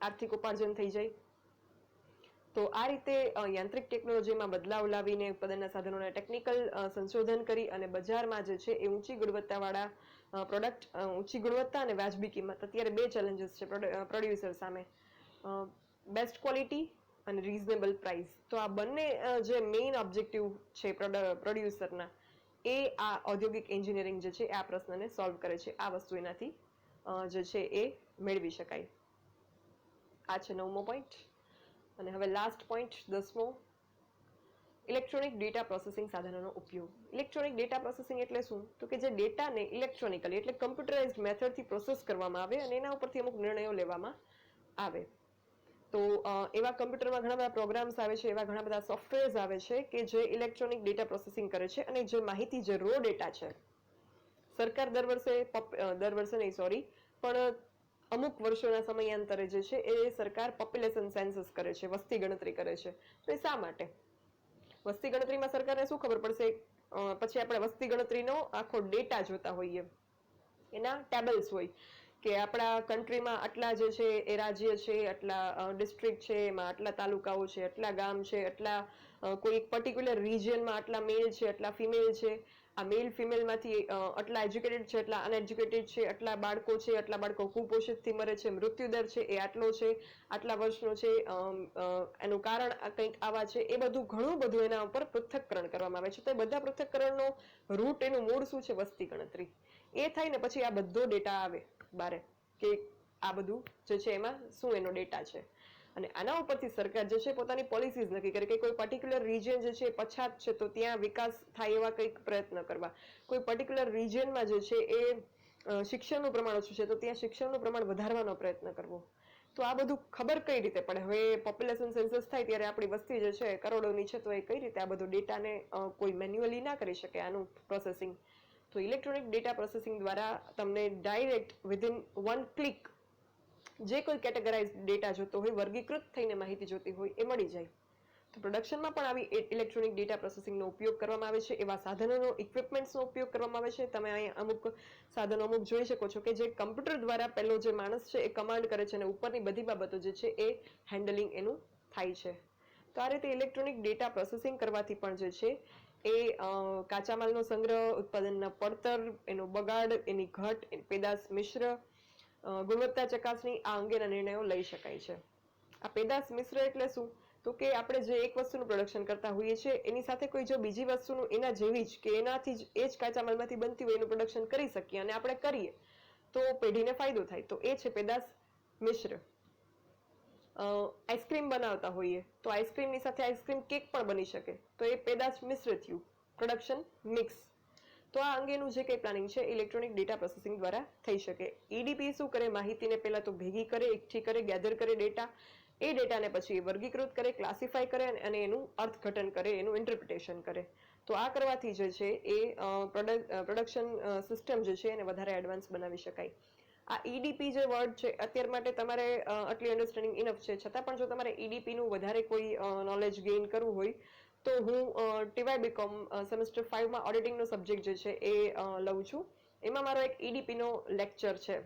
આર્થિક ઉપાર્જન થઈ જાય. તો આ રીતે યાંત્રિક ટેકનોલોજીમાં બદલાવ લાવીને ઉત્પાદનના સાધનોને ટેકનિકલ સંશોધન કરી અને બજારમાં જે છે એ ઊંચી ગુણવત્તાવાળા પ્રોડક્ટ, ઊંચી ગુણવત્તા અને વાજબી કિંમત. અત્યારે બે ચેલેન્જીસ છે પ્રોડ્યુસર સામે, બેસ્ટ ક્વોલિટી અને રીઝનેબલ પ્રાઇસ. તો આ બંને જે મેઇન ઓબ્જેક્ટિવ છે પ્રોડ્યુસરના, એ આ ઔદ્યોગિક એન્જિનિયરિંગ જે છે આ પ્રશ્નને સોલ્વ કરે છે. આ વસ્તુ એનાથી જે છે એ મેળવી શકાય. આ છે 9મો પોઈન્ટ. અને હવે લાસ્ટ પોઈન્ટ 10મો, ઇલેક્ટ્રોનિક ડેટા પ્રોસેસિંગ સાધનોનો ઉપયોગ. ઇલેક્ટ્રોનિક ડેટા પ્રોસેસિંગ એટલે શું? તો કે જે ડેટાને ઇલેક્ટ્રોનિકલી એટલે કમ્પ્યુટરાઇઝ્ડ મેથડથી પ્રોસેસ કરવામાં આવે અને એના ઉપરથી અમુક નિર્ણયો લેવામાં આવે. તો એવા કમ્પ્યુટરમાં ઘણા બધા પ્રોગ્રામ્સ આવે છે, એવા ઘણા બધા સોફ્ટવેર્સ આવે છે કે જે ઇલેક્ટ્રોનિક ડેટા પ્રોસેસિંગ કરે છે. અને જે માહિતી, જે રો ડેટા છે, સરકાર દર વર્ષે નહીં, સોરી, પણ અમુક વર્ષોના સમયાંતરે જે છે એ સરકાર પોપ્યુલેશન સેન્સસ કરે છે, વસ્તી ગણતરી કરે છે. તો એ શા માટે? વસ્તી ગણતરીમાં સરકારને શું ખબર પડશે? પછી આપણે વસ્તી ગણતરીનો આખો ડેટા જોતા હોઈએ, એના ટેબલ્સ હોય કે આપણા કન્ટ્રીમાં આટલા જે છે એ રાજ્ય છે, આટલા ડિસ્ટ્રિક્ટ છે, એમાં આટલા તાલુકાઓ છે, આટલા ગામ છે, આટલા કોઈ પર્ટિક્યુલર રિજિયનમાં આટલા મેલ છે, આટલા ફિમેલ છે, આ મેલ ફિમેલમાંથી આટલા એજ્યુકેટેડ છે, આટલા અનએજ્યુકેટેડ છે, આટલા બાળકો છે, આટલા બાળકો કુપોષિતથી મરે છે, મૃત્યુદર છે એ આટલો છે, આટલા વર્ષનો છે, એનું કારણ કંઈક આવા છે. એ બધું ઘણું બધું એના ઉપર પૃથ્થકરણ કરવામાં આવે છે. તો એ બધા પૃથ્થકરણનો રૂટ, એનું મૂળ શું છે? વસ્તી ગણતરી. એ થાય ને પછી આ બધો ડેટા આવે બારે કે આ બધું જે છે એમાં શું એનો ડેટા છે. અને આના ઉપરથી સરકાર જે છે પોતાની પોલિસીઝ નક્કી કરે કે કોઈ પર્ટિક્યુલર રિજિયન જે છે પછાત છે તો ત્યાં વિકાસ થાય એવા કંઈક પ્રયત્ન કરવા, કોઈ પર્ટિક્યુલર રિજિયનમાં જે છે એ શિક્ષણનું પ્રમાણ ઓછું છે તો ત્યાં શિક્ષણનું પ્રમાણ વધારવાનો પ્રયત્ન કરવો, તો આ બધું ખબર કઈ રીતે પડે? હવે પોપ્યુલેશન સેન્સસ થાય ત્યારે આપણી વસ્તી જે છે કરોડોની છે, તો એ કઈ રીતે આ બધું ડેટાને કોઈ મેન્યુઅલી ના કરી શકે આનું પ્રોસેસિંગ? તો ઇલેક્ટ્રોનિક ડેટા પ્રોસેસિંગ દ્વારા તમને ડાયરેક્ટ વિધિન 1 ક્લિક જે કોઈ કેટેગરાઇઝ ડેટા જોતો હોય, વર્ગીકૃત થઈને માહિતી જોતી હોય એ મળી જાય. તો પ્રોડક્શનમાં પણ આવી ઇલેક્ટ્રોનિક ડેટા પ્રોસેસિંગનો ઉપયોગ કરવામાં આવે છે. એવા સાધનોનો, ઇક્વિપમેન્ટ્સનો ઉપયોગ કરવામાં આવે છે. તમે અહીં અમુક સાધનો જોઈ શકો છો કે જે કમ્પ્યુટર દ્વારા પહેલો જે માણસ છે એ કમાન્ડ કરે છે અને ઉપરની બધી બાબતો જે છે એ હેન્ડલિંગ એનું થાય છે. તો આ રીતે ઇલેક્ટ્રોનિક ડેટા પ્રોસેસિંગ કરવાથી પણ જે છે એ કાચા માલનો સંગ્રહ, ઉત્પાદનના પડતર, એનો બગાડ, એની ઘટ, પેદાશ મિશ્ર, ગુણવત્તા ચકાસણી આ અંગેના નિર્ણયો લઈ શકાય છે. આ પેદાશ મિશ્ર એટલે શું? તો કે આપણે જે એક વસ્તુનું પ્રોડક્શન કરતા હોઈએ છીએ એની સાથે કોઈ જો બીજી વસ્તુનું એના જેવી જ કે એનાથી જ એ જ કાચા માલમાંથી બનતી હોય એનું પ્રોડક્શન કરી શકીએ અને આપણે કરીએ તો પેઢીને ફાયદો થાય, તો એ છે પેદાશ મિશ્ર. આઈસ્ક્રીમ બનાવતા હોઈએ તો આઈસ્ક્રીમની સાથે આઈસ્ક્રીમ કેક પણ બની શકે, તો એ પેદાશ મિશ્ર થયું, પ્રોડક્શન મિક્સ. તો આ અંગેનું જે કંઈ પ્લાનિંગ છે ઇલેક્ટ્રોનિક ડેટા પ્રોસેસિંગ દ્વારા થઈ શકે. ઈડીપી શું કરે? માહિતીને પહેલા તો ભેગી કરે, એકઠી કરે, ગેધર કરે ડેટા. એ ડેટાને પછી વર્ગીકૃત કરે, ક્લાસિફાય કરે અને એનું અર્થઘટન કરે, એનું ઇન્ટરપ્રિટેશન કરે. તો આ કરવાથી જે છે એ પ્રોડક્શન સિસ્ટમ જે છે એને વધારે એડવાન્સ બનાવી શકાય. આ ઈડીપી જે વર્ડ છે અત્યાર માટે તમારે આટલી અન્ડરસ્ટેન્ડિંગ ઇનફ છે, છતાં પણ જો તમારે ઈડીપીનું વધારે કોઈ નોલેજ ગેઇન કરવું હોય તો હું ટીવાય બીકોમ સેમેસ્ટર 5માં ઓડિટિંગનો સબ્જેક્ટ જે છે એ લઉં છું. એમાં મારો એક ઈડીપીનો લેક્ચર છે.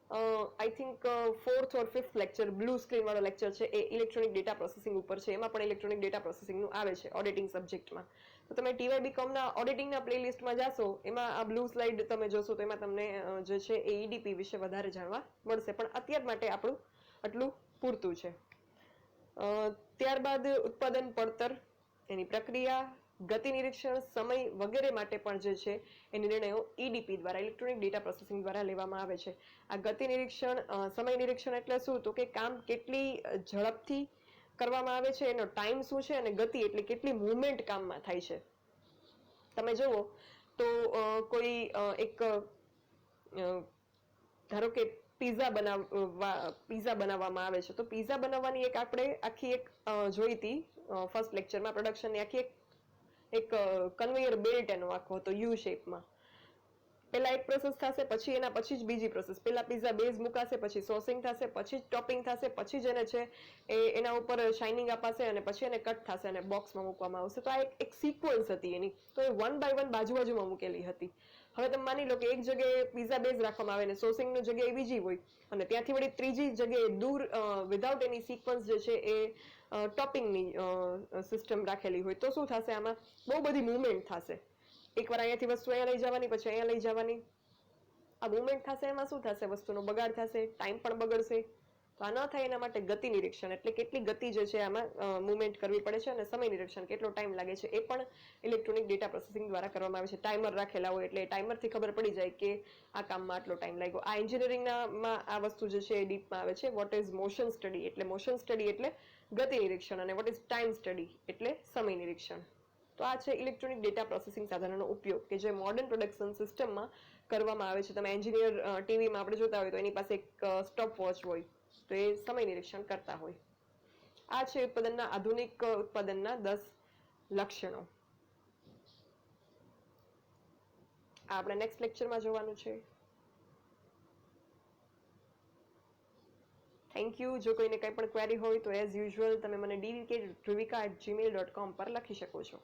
I think 4th or 5th lecture, blue screen વાળો લેક્ચર છે એ ઇલેક્ટ્રોનિક ડેટા પ્રોસેસિંગ ઉપર છે. એમાં પણ ઇલેક્ટ્રોનિક ડેટા પ્રોસેસિંગનું આવે છે ઓડિટિંગ સબ્જેક્ટમાં. તો તમે ટીવાય બીકોમના ઓડિટિંગના પ્લેલિસ્ટમાં જાશો, એમાં આ બ્લુ સ્લાઇડ તમે જોશો તો એમાં તમને જે છે એ ઈડીપી વિશે વધારે જાણવા મળશે. પણ અત્યાર માટે આપણું આટલું પૂરતું છે. ત્યારબાદ ઉત્પાદન પડતર, એની પ્રક્રિયા, ગતિ નિરીક્ષણ, સમય વગેરે માટે પણ જે છે એ નિર્ણયો ઈડીપી દ્વારા, ઇલેક્ટ્રોનિક ડેટા પ્રોસેસિંગ દ્વારા લેવામાં આવે છે. આ ગતિ નિરીક્ષણ, સમય નિરીક્ષણ એટલે શું? તો કે કામ કેટલી ઝડપથી કરવામાં આવે છે, એનો ટાઈમ શું છે, અને ગતિ એટલે કેટલી મૂવમેન્ટ કામમાં થાય છે. તમે જુઓ તો કોઈ એક ધારો કે પીઝા બનાવવામાં આવે છે, તો પીઝા બનાવવાની એક આપણે આખી એક જોઈ હતી ફર્સ્ટ લેક્ચરમાં, પ્રોડક્શનની આખી એક કન્વેયર બેલ્ટ એનો આખો હતો યુ શેપમાં. પહેલા એક પ્રોસેસ થશે, પછી એના પછી જ બીજી પ્રોસેસ. પહેલા પીઝા બેઝ મુકાશે, પછી સોસિંગ થશે, પછી જ ટોપિંગ થશે, પછી જ એને છે એના ઉપર શાઇનિંગ અપાશે અને પછી એને કટ થશે અને બોક્સમાં મૂકવામાં આવશે. તો આ એક સિક્વન્સ હતી એની. તો એ 1 by 1 બાજુમાં મૂકેલી હતી. હવે તમે માની લો કે એક જગ્યાએ પીઝા બેઝ રાખવામાં આવે ને સોસિંગની જગ્યાએ બીજી હોય અને ત્યાંથી વળી ત્રીજી જગ્યાએ દૂર વિધાઉટ એની સિક્વન્સ જે છે એ ટોપિંગની સિસ્ટમ રાખેલી હોય, તો શું થશે? આમાં બહુ બધી મૂવમેન્ટ થશે. એકવાર અહીંયાથી વસ્તુ અહીંયા લઈ જવાની, પછી અહીંયા લઈ જવાની. આ મૂવમેન્ટ થશે, એમાં શું થશે? વસ્તુનો બગાડ થશે, ટાઈમ પણ બગડશે. તો આ ન થાય એના માટે ગતિ નિરીક્ષણ એટલે કેટલી ગતિ જે છે આમાં મૂવમેન્ટ કરવી પડે છે, અને સમય નિરીક્ષણ કેટલો ટાઈમ લાગે છે એ પણ ઇલેક્ટ્રોનિક ડેટા પ્રોસેસિંગ દ્વારા કરવામાં આવે છે. ટાઈમર રાખેલા હોય એટલે ટાઈમરથી ખબર પડી જાય કે આ કામમાં આટલો ટાઈમ લાગ્યો. આ એન્જિનિયરિંગમાં આ વસ્તુ જે છે એ ડીપમાં આવે છે. What is motion study? એટલે મોશન સ્ટડી એટલે ગતિ નિરીક્ષણ, અને વોટ ઇઝ ટાઈમ સ્ટડી એટલે સમય નિરીક્ષણ. તો આ છે ઇલેક્ટ્રોનિક ડેટા પ્રોસેસિંગ સાધનોનો ઉપયોગ કે જે મોડર્ન પ્રોડક્શન સિસ્ટમમાં કરવામાં આવે છે. તમે એન્જિનિયર ટીવીમાં આપણે જોતા હોય તો એની પાસે એક સ્ટોપ વોચ હોય, તો એ સમય નિરીક્ષણ કરતા હોય. આ છે ઉત્પાદનના આધુનિક ઉત્પાદનના 10 લક્ષણો. આ આપણે નેક્સ્ટ લેક્ચરમાં જોવાનું છે. Thank you. જો કોઈને કંઈ પણ ક્વેરી હોય તો એઝ યુઝ્યુઅલ તમે મને dvk@gmail.com પર લખી શકો છો.